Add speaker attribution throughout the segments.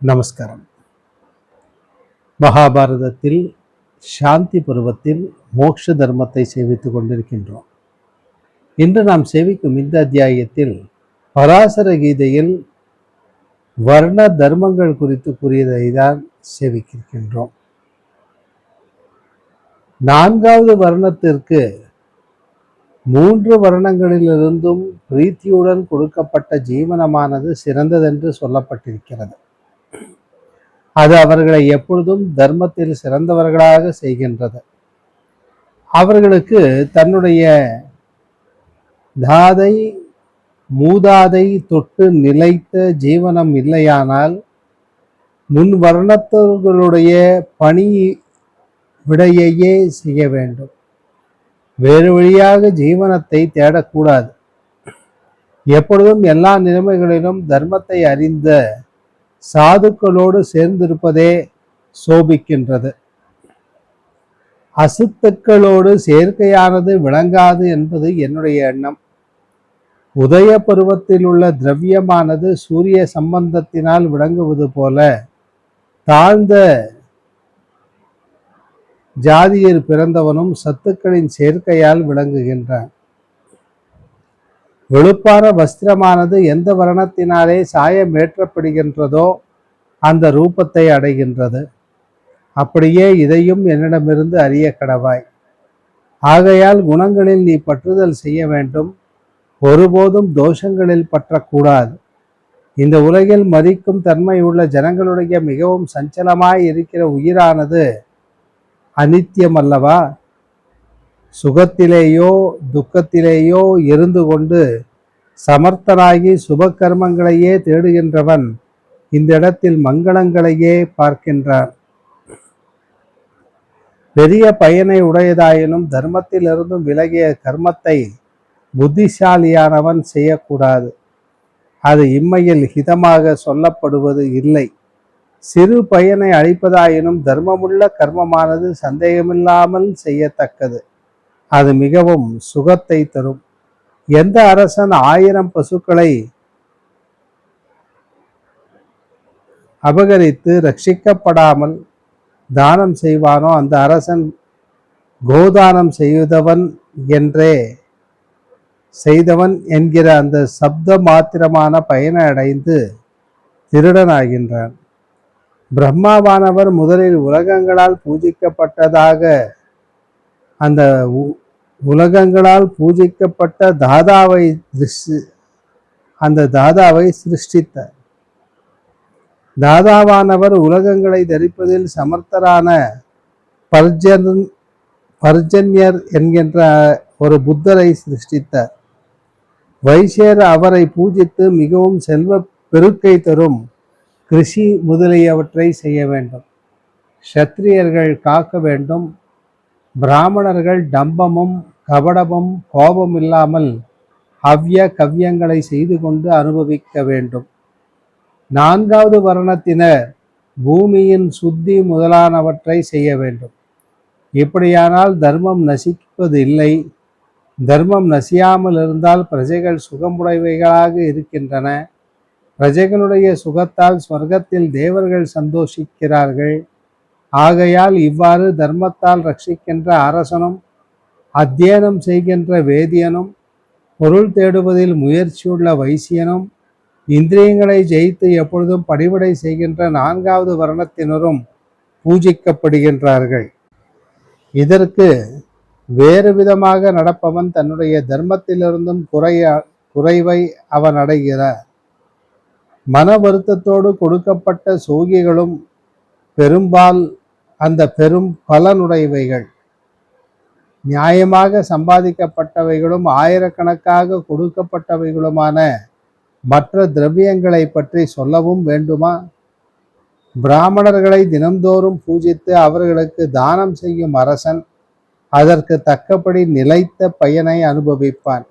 Speaker 1: நமஸ்காரம். மகாபாரதத்தில் சாந்தி பருவத்தில் மோட்ச தர்மத்தை சேவித்துக் கொண்டிருக்கின்றோம். இன்று நாம் சேவிக்கும் இந்த அத்தியாயத்தில் பராசர கீதையில் வர்ண தர்மங்கள் குறித்து கூறியதை தான் சேவிக்கின்றோம். 4வது வர்ணத்திற்கு 3 வர்ணங்களிலிருந்தும் பிரீத்தியுடன் கொடுக்கப்பட்ட ஜீவனமானது சிறந்ததென்று சொல்லப்பட்டிருக்கிறது. அது அவர்களை எப்பொழுதும் தர்மத்தில் சிறந்தவர்களாக செய்கின்றது. அவர்களுக்கு தன்னுடைய தாதை மூதாதை தொட்டு நிலைத்த ஜீவனம் இல்லையானால் முன் வர்ணத்தவர்களுடைய பணி விடையையே செய்ய வேண்டும். வேறு வழியாக ஜீவனத்தை தேடக்கூடாது. எப்பொழுதும் எல்லா நிலைமைகளிலும் தர்மத்தை அறிந்த சாதுக்களோடு சேர்ந்திருப்பதே சோபிக்கின்றது. அசுத்துக்களோடு சேர்க்கையானது விளங்காது என்பது என்னுடைய எண்ணம். உதய பருவத்தில் உள்ள திரவியமானது சூரிய சம்பந்தத்தினால் விளங்குவது போல தாழ்ந்த ஜாதியில் பிறந்தவனும் சத்துக்களின் சேர்க்கையால் விளங்குகின்றான். வெளுப்பான வஸ்திரமானது எந்த வர்ணத்தினாலே சாயம் ஏற்றப்படுகின்றதோ அந்த ரூபத்தை அடைகின்றது. அப்படியே இதையும் என்னிடமிருந்து அறிய கடவாய். ஆகையால் குணங்களில் நீ பற்றுதல் செய்ய வேண்டும். ஒருபோதும் தோஷங்களில் பற்றக்கூடாது. இந்த உலகில் மதிக்கும் தன்மை உள்ள ஜனங்களுடைய மிகவும் சஞ்சலமாய் இருக்கிற உயிரானது அனித்தியம் அல்லவா? சுகத்திலேயோ துக்கத்திலேயோ இருந்து கொண்டு சமர்த்தனாகி சுப கர்மங்களையே தேடுகின்றவன் இந்த இடத்தில் மங்களங்களையே பார்க்கின்றான். பெரிய பயனை உடையதாயினும் தர்மத்திலிருந்தும் விலகிய கர்மத்தை புத்திசாலியானவன் செய்யக்கூடாது. அது இம்மையில் ஹிதமாக சொல்லப்படுவது இல்லை. சிறு பயனை அளிப்பதாயினும் தர்மமுள்ள கர்மமானது சந்தேகமில்லாமல் செய்யத்தக்கது. அது மிகவும் சுகத்தை தரும். எந்த அரசன் 1000 பசுக்களை அபகரித்து ரட்சிக்கப்படாமல் தானம் செய்வானோ அந்த அரசன் கோதானம் செய்தவன் என்கிற அந்த சப்த மாத்திரமான பயனை அடைந்து திருடனாகின்றான். பிரம்மாவானவர் முதலில் உலகங்களால் பூஜிக்கப்பட்டதாக அந்த உலகங்களால் பூஜிக்கப்பட்ட தாதாவை சிருஷ்டித்தார். தாதாவானவர் உலகங்களை தரிப்பதில் சமர்த்தரான பர்ஜன்யர் என்கின்ற ஒரு புத்தரை சிருஷ்டித்தார். வைசியர் அவரை பூஜித்து மிகவும் செல்வ பெருக்கை தரும் கிருஷி முதலியவற்றை செய்ய வேண்டும். க்ஷத்திரியர்கள் காக்க வேண்டும். பிராமணர்கள் டம்பமும் கபடமும் கோபம் இல்லாமல் ஹவ்ய கவ்யங்களை செய்து கொண்டு அனுபவிக்க வேண்டும். 4வது வர்ணத்தினர் பூமியின் சுத்தி முதலானவற்றை செய்ய வேண்டும். இப்படியானால் தர்மம் நசிப்பது இல்லை. தர்மம் நசியாமல் இருந்தால் பிரஜைகள் சுகமுடையவைகளாக இருக்கின்றன. பிரஜைகளுடைய சுகத்தால் ஸ்வர்க்கத்தில் தேவர்கள் சந்தோஷிக்கிறார்கள். ஆகையால் இவ்வாறு தர்மத்தால் ரட்சிக்கின்ற அரசனும் அத்தியனம் செய்கின்ற வேதியனும் பொருள் தேடுவதில் முயற்சியுள்ள வைசியனும் இந்திரியங்களை ஜெயித்து எப்பொழுதும் பணிவிடை செய்கின்ற 4வது வர்ணத்தினரும் பூஜிக்கப்படுகின்றார்கள். இதற்கு வேறு விதமாக நடப்பவன் தன்னுடைய தர்மத்திலிருந்தும் குறைவை அவன் அடைகிறார். மன வருத்தத்தோடு கொடுக்கப்பட்ட சோகிகளும் பெரும்பால் அந்த பெரும் பலனுடையவைகள். நியாயமாக சம்பாதிக்கப்பட்டவைகளும் ஆயிரக்கணக்காக கொடுக்கப்பட்டவைகளுமான மற்ற திரவியங்களை பற்றி சொல்லவும் வேண்டுமா? பிராமணர்களை தினம்தோறும் பூஜித்து அவர்களுக்கு தானம் செய்யும் அரசன் அதற்கு தக்கபடி நிலைத்த பயனை அனுபவிப்பான்.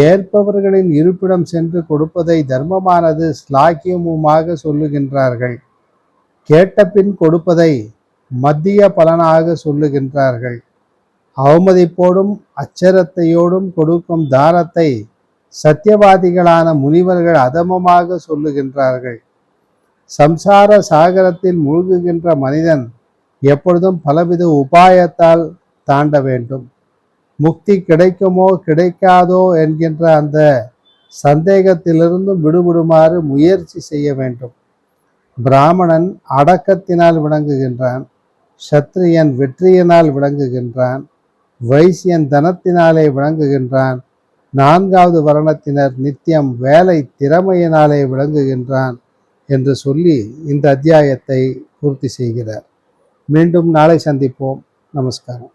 Speaker 1: ஏற்பவர்களின் இருப்பிடம் சென்று கொடுப்பதை தர்மமானது ஸ்லாக்கியமுமாக சொல்லுகின்றார்கள். கேட்ட பின் கொடுப்பதை மத்திய பலனாக சொல்லுகின்றார்கள். அவமதிப்போடும் அச்சரத்தையோடும் கொடுக்கும் தானத்தை சத்தியவாதிகளான முனிவர்கள் அதமமாக சொல்லுகின்றார்கள். சம்சார சாகரத்தில் மூழ்குகின்ற மனிதன் எப்பொழுதும் பலவித உபாயத்தால் தாண்ட வேண்டும். முக்தி கிடைக்குமோ கிடைக்காதோ என்கின்ற அந்த சந்தேகத்திலிருந்து விடுபடுமாறு முயற்சி செய்ய வேண்டும். பிராமணன் அடக்கத்தினால் விளங்குகின்றான், சத்திரியன் வெற்றியினால் விளங்குகின்றான், வைசியன் தனத்தினாலே விளங்குகின்றான், நான்காவது வர்ணத்தினர் நித்தியம் வேலை திறமையினாலே விளங்குகின்றான் என்று சொல்லி இந்த அத்தியாயத்தை பூர்த்தி செய்கிறார். மீண்டும் நாளை சந்திப்போம். நமஸ்காரம்.